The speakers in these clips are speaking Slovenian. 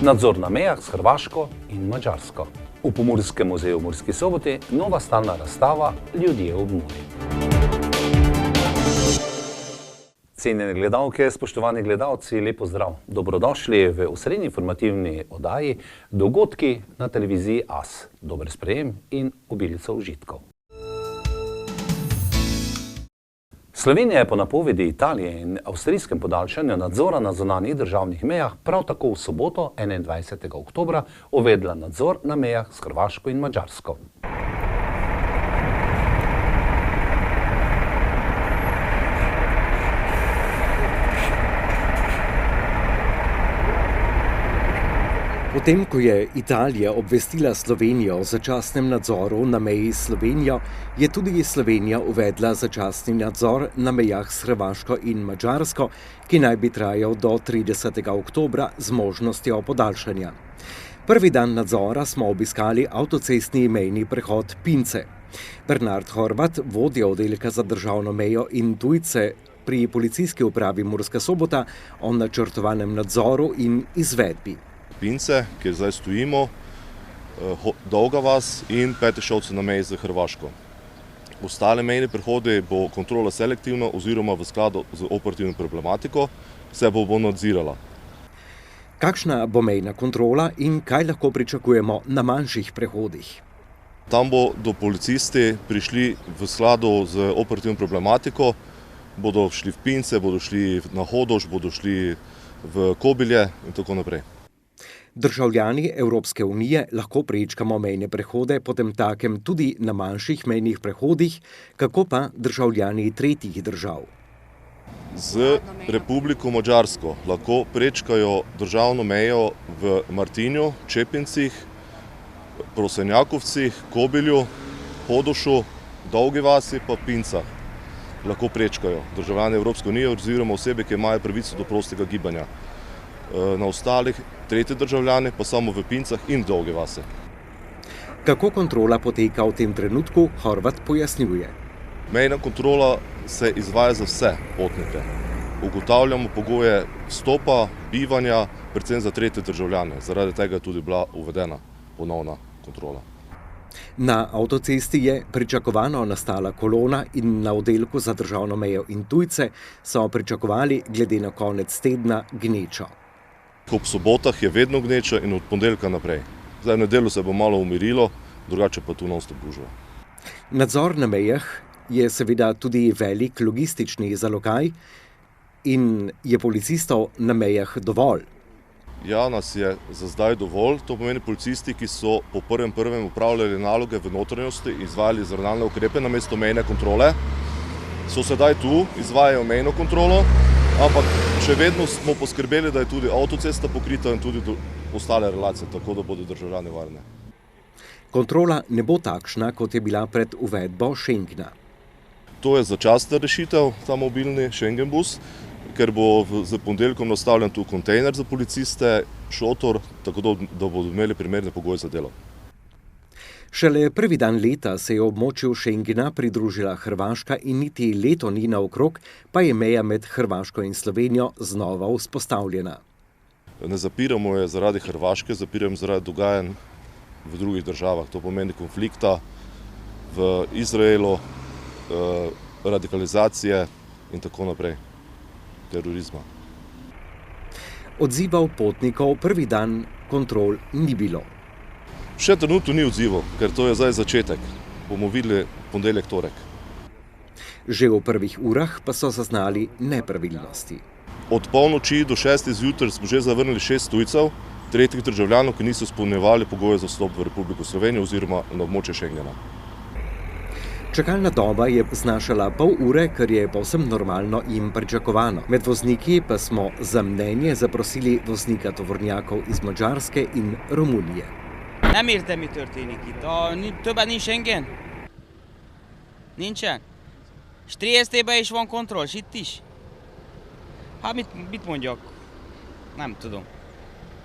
Nadzor na mejah s Hrvaško in Madžarsko. V Pomorskem muzeju v Murski Soboti nova stalna razstava Ljudje ob Muri. Cenjene gledalke, spoštovani gledalci, lep pozdrav. Dobrodošli v osrednji informativni oddaji Dogodki na televiziji AS. Dober sprejem in obilico užitkov. Slovenija je po napovedi Italije in avstrijskem podaljšanju nadzora na zunanjih državnih mejah prav tako v soboto, 21. oktobra, uvedla nadzor na mejah s Hrvaško in Madžarsko. Potem, ko je Italija obvestila Slovenijo o začasnem nadzoru na meji s Slovenijo, je tudi Slovenija uvedla začasni nadzor na mejah s Hrvaško in Madžarsko, ki naj bi trajal do 30. oktobra z možnostjo podaljšanja. Prvi dan nadzora smo obiskali avtocestni mejni prehod Pince. Bernard Horvat, vodja oddelka za državno mejo in tujce pri policijski upravi Murska Sobota, o načrtovanem nadzoru in izvedbi. Pince, kjer zdaj stojimo, Dolga vas in Petišovce na meji z Hrvaško. Ostale mejne prehode bo kontrola selektivna oziroma v skladu z operativno problematiko, se bo nadzirala. Kakšna bo mejna kontrola in kaj lahko pričakujemo na manjših prehodih? Tam bodo policisti prišli v skladu z operativno problematiko, bodo šli v Pince, bodo šli na Hodoš, bodo šli v Kobilje in tako naprej. Državljani Evropske unije lahko prečkamo mejne prehode, potemtakem tudi na manjših mejnih prehodih, kako pa državljani tretjih držav? Z Republiko Madžarsko lahko prečkajo državno mejo v Martinju, Čepincih, Prosenjakovcih, Kobilju, Hodošu, Dolgi vasi pa Pincah. Lahko prečkajo državljani Evropske unije oziroma osebe, ki imajo pravico do prostega gibanja. Na ostalih tretje državljane pa samo v Pincah in Dolgi vasi. Kako kontrola poteka v tem trenutku, Horvat pojasnjuje. Mejna kontrola se izvaja za vse potnike. Ugotavljamo pogoje vstopa, bivanja, predvsem za tretje državljane. Zaradi tega je tudi bila uvedena ponovna kontrola. Na avtocesti je pričakovano nastala kolona in na oddelku za državno mejo in tujce so pričakovali glede na konec tedna gnečo. Ob sobotah je vedno gneča in od ponedeljka naprej. Zdaj v nedeljo se bo malo umirilo, drugače pa tu non-stop gužva. Nadzor na mejah je seveda tudi velik logistični zalogaj in je policistov na mejah dovolj. Ja, nas je za zdaj dovolj. To pomeni policisti, ki so po 1.1. upravljali naloge v notranjosti, izvajali zravnalne ukrepe namesto mejne kontrole, so sedaj tu, izvajajo mejno kontrolo, ampak še vedno smo poskrbeli, da je tudi avtocesta pokrita in tudi ostale relacije, tako da bodo državljani varne. Kontrola ne bo takšna, kot je bila pred uvedbo Schengena. To je začasna rešitev, ta mobilni Schengen bus, ker bo z ponedeljkom nastavljen tu kontejner za policiste, šotor, tako da bodo imeli primerne pogoje za delo. Šele prvi dan leta se je območju Schengena pridružila Hrvaška in niti leto ni naokrog, pa je meja med Hrvaško in Slovenijo znova vzpostavljena. Ne zapiramo je zaradi Hrvaške, zapiramo zaradi dogajanj v drugih državah. To pomeni konflikta v Izraelu, radikalizacije in tako naprej, terorizma. Odzivov potnikov prvi dan kontrol ni bilo. Še trenutno ni odzivov, ker to je zdaj začetek. Bomo videli ponedeljek, torek. Že v prvih urah pa so zaznali nepravilnosti. Od polnoči do 6. zjutraj smo že zavrnili 6 tujcev, tretjih državljanov, ki niso izpolnjevali pogoje za vstop v Republiko Slovenijo oziroma na območje Schengena. Čakalna doba je znašala pol ure, kar je povsem normalno in pričakovano. Med vozniki pa smo za mnenje zaprosili voznika tovornjakov iz Madžarske in Romunije. Nem értem, mi történik itt. Többen nincs Schengen? Nincsen? És Triestében is van kontroll, és itt is? Hát mit mondjak? Nem tudom.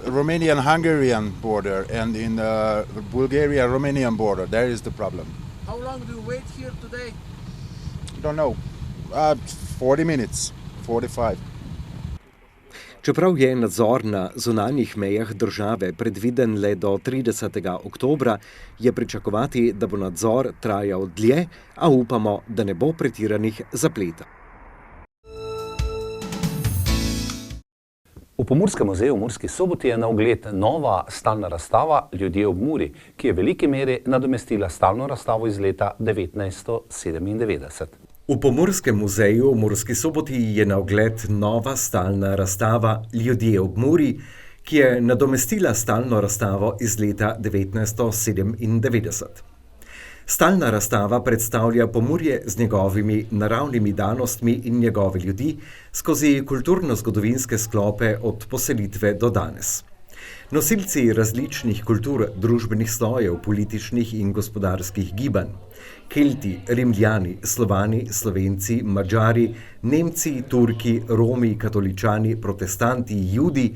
Romanian-Hungarian border and in Bulgaria-Romanian border, there is the problem. How long do you wait here today? Don't know. 40 minutes, 45. Čeprav je nadzor na zunanjih mejah države predviden le do 30. oktobra, je pričakovati, da bo nadzor trajal dlje, a upamo, da ne bo pretiranih zapletov. V Pomurskem muzeju v Murski Soboti je na ogled nova stalna razstava Ljudje ob Muri, ki je v veliki meri nadomestila stalno razstavo iz leta 1997. V Pomurskem muzeju v Murski Soboti je na ogled nova stalna razstava Ljudje ob Muri, ki je nadomestila stalno razstavo iz leta 1997. Stalna razstava predstavlja Pomurje z njegovimi naravnimi danostmi in njegove ljudi skozi kulturno-zgodovinske sklope od poselitve do danes. Nosilci različnih kultur, družbenih slojev, političnih in gospodarskih gibanj, Kelti, Rimljani, Slovani, Slovenci, Madžari, Nemci, Turki, Romi, katoličani, protestanti, Judi,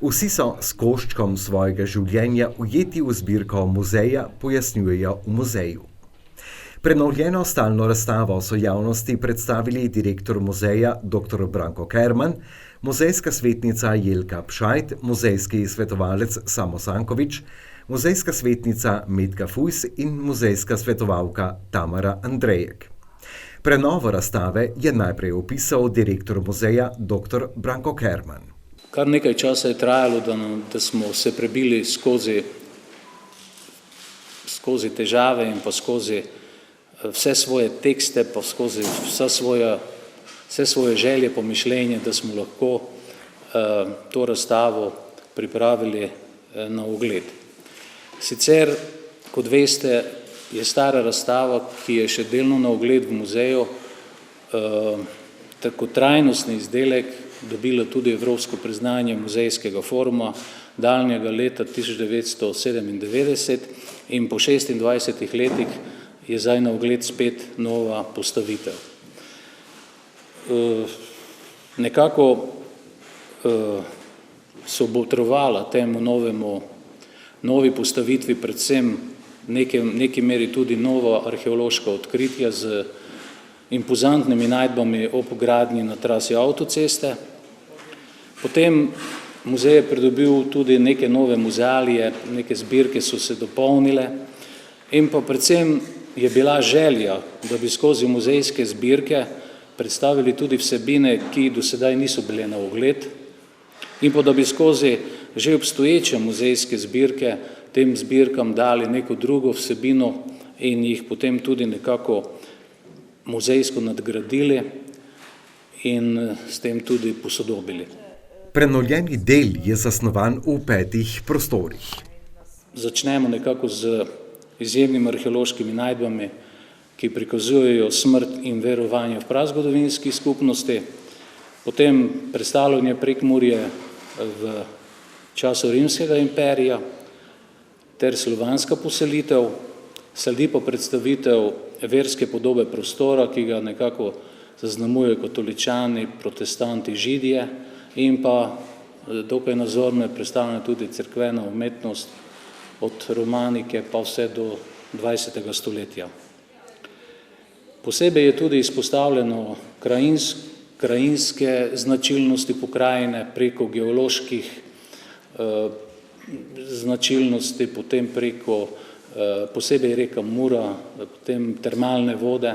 vsi so s koščkom svojega življenja ujeti v zbirko muzeja, pojasnjujejo v muzeju. Prenovljeno stalno razstavo so javnosti predstavili direktor muzeja dr. Branko Kerman, muzejska svetnica Jelka Pšajt, muzejski svetovalec Samo Sankovič, muzejska svetnica Metka Fujs in muzejska svetovalka Tamara Andrejek. Prenovo razstave je najprej opisal direktor muzeja dr. Branko Kerman. Kar nekaj časa je trajalo, da smo se prebili skozi težave in pa skozi vse svoje tekste, pa skozi vse svoje želje, pomišljenje, da smo lahko to razstavo pripravili na ogled. Sicer, kot veste, je stara razstava, ki je še delno na ogled v muzeju, tako trajnostni izdelek dobila tudi evropsko priznanje muzejskega foruma daljnjega leta 1997 in po 26 letih je zdaj na ogled spet nova postavitev. Nekako so botrovala temu novi postavitvi predvsem neki meri tudi nova arheološka odkritja z impozantnimi najdbami ob gradnji na trasi avtoceste. Potem muzej je pridobil tudi neke nove muzealije, neke zbirke so se dopolnile in pa predvsem je bila želja, da bi skozi muzejske zbirke predstavili tudi vsebine, ki do sedaj niso bile na ogled in pa da bi skozi že obstoječe muzejske zbirke tem zbirkam dali neko drugo vsebino in jih potem tudi nekako muzejsko nadgradili in s tem tudi posodobili. Prenovljeni del je zasnovan v 5 prostorih. Začnemo nekako z izjemnimi arheološkimi najdbami, ki prikazujejo smrt in verovanje v prazgodovinski skupnosti, potem predstavljanje Prekmurje v času Rimskega imperija ter slovanska poselitev, sledi pa predstavitev verske podobe prostora, ki ga nekako zaznamujejo katoličani, protestanti, židije in pa dokaj nazorno je predstavljena tudi cerkvena umetnost od romanike pa vse do 20. stoletja. Posebej je tudi izpostavljeno krajinske značilnosti pokrajine preko geoloških značilnosti, potem preko posebej reka Mura, potem termalne vode,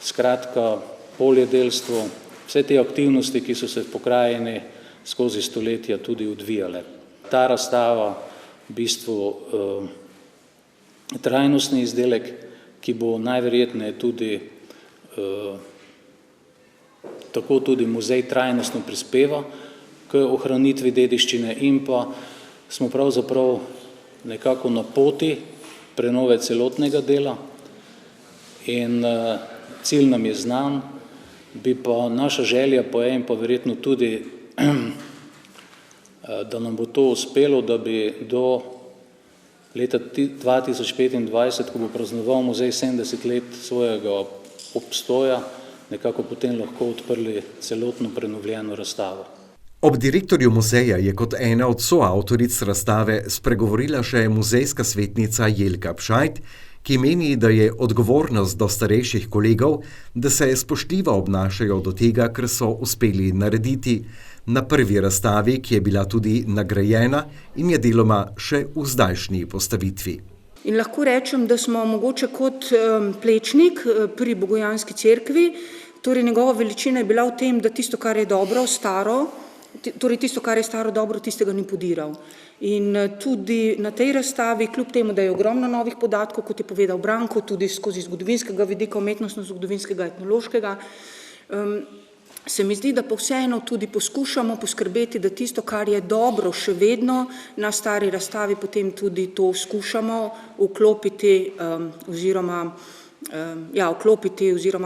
skratka poljedelstvo, vse te aktivnosti, ki so se v pokrajini skozi stoletja tudi odvijale. Ta razstava v bistvu trajnostni izdelek, ki bo najverjetneje tudi tako tudi muzej trajnostno prispeva k ohranitvi dediščine in pa smo pravzaprav nekako na poti prenove celotnega dela in cilj nam je znan, bi pa naša želja pa je in pa verjetno tudi, da nam bo to uspelo, da bi do leta 2025, ko bo praznoval muzej 70 let svojega obstoja, nekako potem lahko odprli celotno prenovljeno razstavo. Ob direktorju muzeja je kot ena od soavtoric razstave spregovorila še muzejska svetnica Jelka Pšajt, ki meni, da je odgovornost do starejših kolegov, da se spoštljivo obnašajo do tega, kar so uspeli narediti na prvi razstavi, ki je bila tudi nagrajena in je deloma še v zdajšnji postavitvi. In lahko rečem, da smo mogoče kot Plečnik pri Bogojanski cerkvi, torej njegova veličina je bila v tem, da tisto, kar je dobro, staro, torej tisto, kar je staro dobro, tistega ni podiral. In tudi na tej razstavi, kljub temu, da je ogromno novih podatkov, kot je povedal Branko, tudi skozi zgodovinskega vidika, umetnostno-zgodovinskega, etnološkega, se mi zdi, da pa vseeno tudi poskušamo poskrbeti, da tisto, kar je dobro še vedno na stari razstavi, potem tudi to skušamo vklopiti oziroma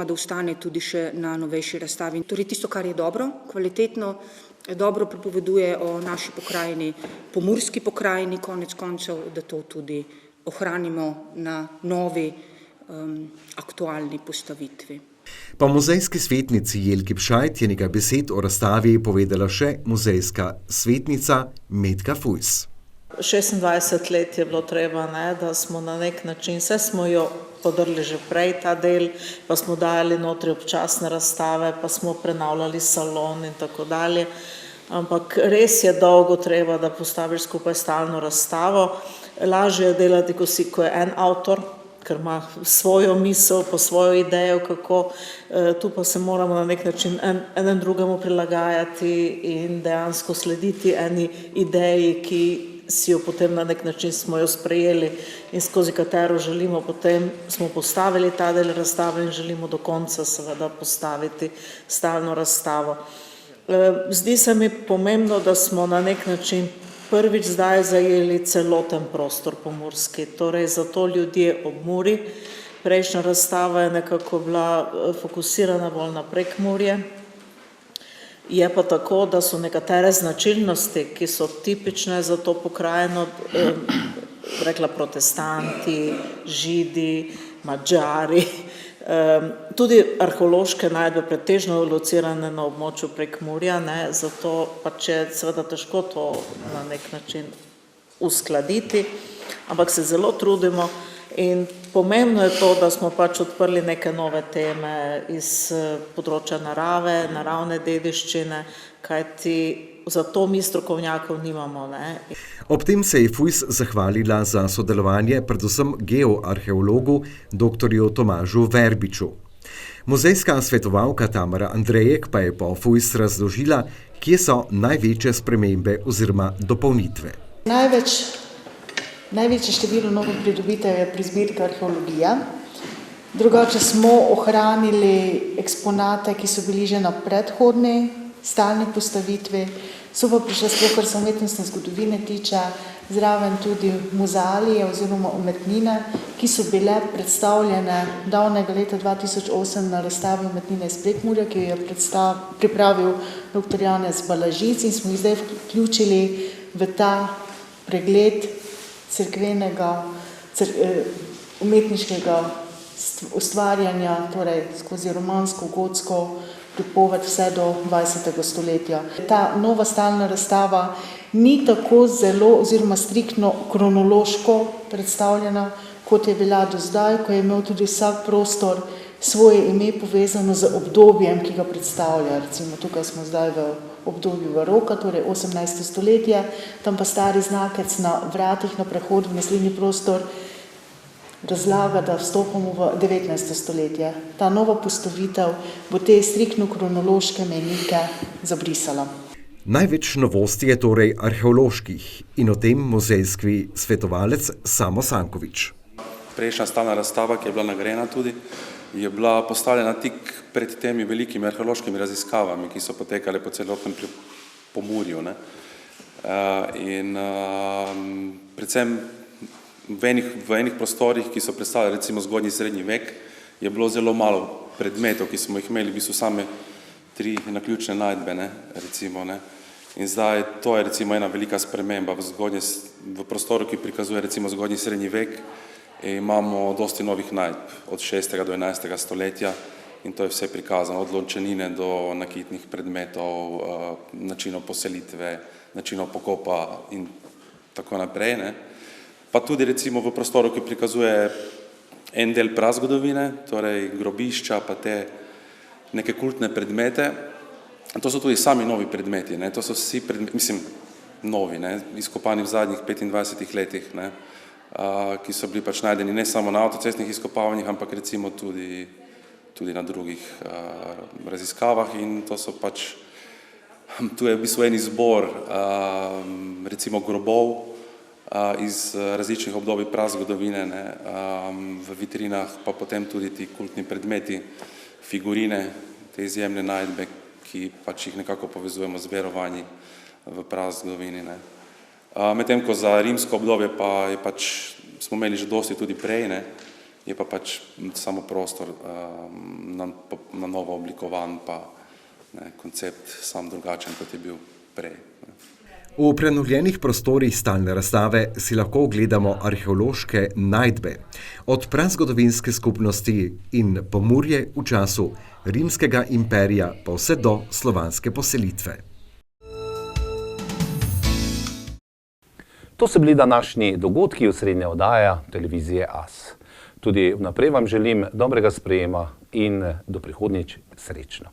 da ostane tudi še na novejši razstavi. Torej tisto, kar je dobro, kvalitetno, dobro pripoveduje o naši pokrajini, pomurski pokrajini, konec koncev, da to tudi ohranimo na novi, aktualni postavitvi. Po muzejski svetnici Jelki Pšajt je nekaj besed o razstavi povedala še muzejska svetnica Metka Fujs. 26 let je bilo treba, da smo na nek način, vse smo jo podrli že prej ta del, pa smo dajali notri občasne razstave, pa smo prenavljali salon in tako dalje. Ampak res je dolgo treba, da postaviš skupaj stalno razstavo. Lažje je delati, ko je en avtor, ker ima svojo misel, pa svojo idejo, kako, tu pa se moramo na nek način eden drugemu prilagajati in dejansko slediti eni ideji, ki si jo potem na nek način smo jo sprejeli in skozi katero želimo potem, smo postavili ta del razstave in želimo do konca seveda postaviti stalno razstavo. Zdi se mi pomembno, da smo na nek način prvič zdaj zajeli celoten prostor pomurski, torej zato ljudje ob Muri. Prejšnja razstava je nekako bila fokusirana bolj na Prekmurje. Je pa tako, da so nekatere značilnosti, ki so tipične za to pokrajino, rekla protestanti, Židi, Madžari, tudi arheološke najdbe pretežno locirane na območju Prekmurja, zato pač je seveda težko to na nek način uskladiti, ampak se zelo trudimo in pomembno je to, da smo pač odprli neke nove teme iz področja narave, naravne dediščine, kajti za to mi strokovnjakov nimamo. Ob tem se je Fujs zahvalila za sodelovanje predvsem geoarheologu dr. Tomažu Verbiču. Muzejska svetovalka Tamara Andrejek pa je po Fujs razložila, kje so največje spremembe oziroma dopolnitve. Največje število novih pridobitev je pri zbirki arheologija. Drugače smo ohranili eksponate, ki so bili že na predhodni stalni postavitvi, so pa prišle sploh, kar se umetnostne zgodovine tiče, zraven tudi muzealije oziroma umetnine, ki so bile predstavljene davnega leta 2008 na razstavi umetnine iz Prekmurja, ki jo je pripravil dr. Janez Balažic in smo jih zdaj vključili v ta pregled cerkvenega, umetniškega ustvarjanja, torej skozi romansko, gotsko pripoved vse do 20. stoletja. Ta nova stalna razstava ni tako zelo oziroma striktno kronološko predstavljena, kot je bila do zdaj, ko je imel tudi vsak prostor svoje ime povezano z obdobjem, ki ga predstavlja. Recimo tukaj smo zdaj v obdobju baroka, torej 18. stoletje, tam pa stari znakec na vratih na prehodu v naslednji prostor razlaga, da vstopamo v 19. stoletje. Ta nova postavitev bo te striktno kronološke mejnike zabrisala. Največ novosti je torej arheoloških in o tem muzejski svetovalec Samo Sankovič. Prejšnja stalna razstava, ki je bila nagrajena tudi, je bila postavljena tik pred temi velikimi arheološkimi raziskavami, ki so potekale po celotnem Pomurju. In predvsem v enih prostorih, ki so predstavljali recimo zgodnji srednji vek, je bilo zelo malo predmetov, ki smo jih imeli, v bistvu same 3 naključne najdbe, recimo. In zdaj to je recimo ena velika sprememba v prostoru, ki prikazuje recimo zgodnji srednji vek. Imamo dosti novih najdb od 6. do 11. stoletja in to je vse prikazano, od lončenine do nakitnih predmetov, načinov poselitve, načinov pokopa in tako naprej. Pa tudi recimo v prostoru, ki prikazuje en del prazgodovine, torej grobišča pa te neke kultne predmete. To so tudi sami novi predmeti, ne? To so vsi predmeti, novi, ne? Izkopani v zadnjih 25 letih, ne? Ki so bili pač najdeni ne samo na avtocestnih izkopavanjih, ampak recimo tudi na drugih raziskavah in to so pač, tu je v bistvu en izbor recimo grobov iz različnih obdobij prazgodovine, ne? V vitrinah pa potem tudi ti kultni predmeti, figurine, te izjemne najdbe, ki pač jih nekako povezujemo z verovanji v prazgodovini, ne? Medtem ko za rimsko obdobje pa je pač, smo imeli že dosti tudi prej, ne? Je pa pač samo prostor na novo oblikovan, pa ne, koncept sam drugačen, kot je bil prej. Ne? V prenovljenih prostorih stalne razstave si lahko ogledamo arheološke najdbe od prazgodovinske skupnosti in Pomurje v času rimskega imperija pa vse do slovanske poselitve. To so bili današnji dogodki osrednje oddaje televizije AS. Tudi vnaprej vam želim dobrega sprejema in do prihodnjič srečno.